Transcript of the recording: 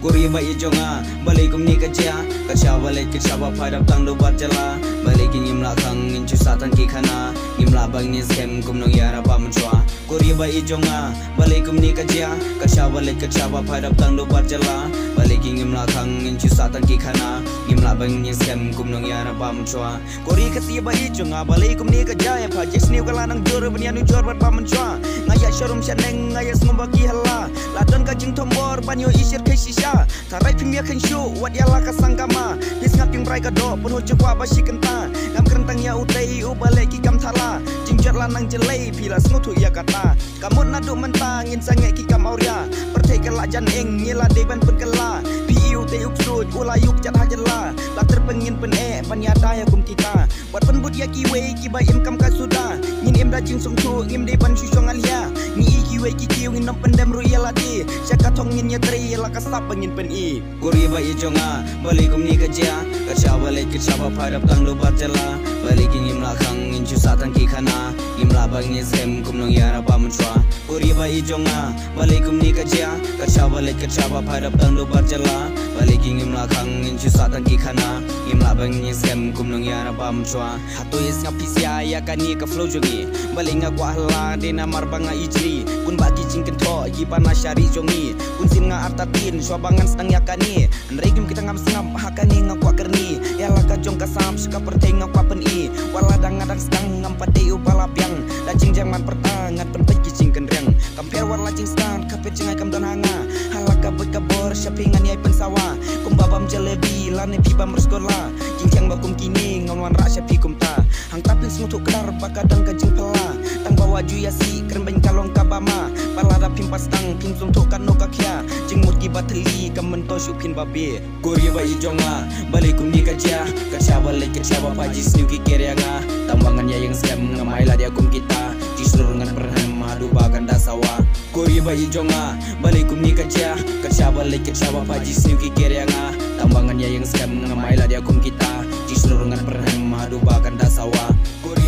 Kuri ba ijonga balikum ni kacia kacia balik kecaba padap tang do barjala balikin imla kang incu satan ki khana imla bang ni sem kum nong yara pa menchwa Kuri ba ijonga balikum ni kacia kacia balik kecaba padap tang do barjala balikin imla kang incu satan ki khana imla bang ni sem kum nong yara pa menchwa Kuri kati ba ijonga balikum ni kacia ya pa jes ni kala nang jor banian jor bat pa menchwa ngaya sharum shaneng ngaya smombaki hala ladon ka jing tombor banyo isir kai shisha tarai pimia kan show wat yala ka sangkama dis ngaping brai ka do penuh jekwa basi kenta ngam kerentang ya utei u balik ki kam thala jingjar lanang jelai pila smutu ya kata kamut nadu mentang ngin sange ki kam auria pertai kala jan eng ngila deban pun kala piu te uksud ulayuk jat hajela la terpengin pen panyada ya kum kita wat pen bud ya ki we ki ba im kam ka suda ngin im da jing sung tu ngim deban syusyong alia ni ki we ki kiu ngin nom pendem ru ya ladi syaka thong ngin ya tri la ka sap ngin pen i Kuri ba ijonga balikum ni kacia kacia balik kecaba padap tang do barjala balikin imla kang incu satan ki khana imla bang ni sem kum nong yara pa menchwa Kuri ba ijonga balikum ni kacia kacia balik kecaba padap tang do barjala balikin imla kang incu satan ki khana imla bang ni sem kum nong yara pa menchwa hatu is ngapisia ya kani ka flow jogi balinga kwa hala dena marbanga ijri kun bagi jingken tho ki pana syari jongi kun sim nga artatin swabangan stang yakani nregim kita ngam sengam hakani ngakwa kerni yala ka jong ka sam suka perteng ngakwa pen i wala dang ngadang stang ngam pade upala piang da jing jangan pertangan pen peki jingken reng kamper wala jing stan kapet jengai kam don hanga halaka bet kabor shoppingan yai pen sawa kum babam jalebi lane pibam bersekolah jing jang bakum kini ngonwan ra syapi kum ta hang tapin smutu kedar bakadang ka jing pela tang bawa juyasi keren beng kalong kabama palada pimpas tang pin sung tok kano kakya jing mut ki bateli kamen to syupin babe Kuri ba ijonga balikum ni kacia kacia balik kecaba paji sniuki kereanga tambangan ya yang sem ngamai la dia kum kita jisur ngan perhem madu bagan dasawa Kuri ba ijonga balikum ni kacia kacia balik kecaba paji sniuki kereanga tambangan ya yang sem ngamai la dia kum kita jisur ngan perhem madu bagan dasawa Kuri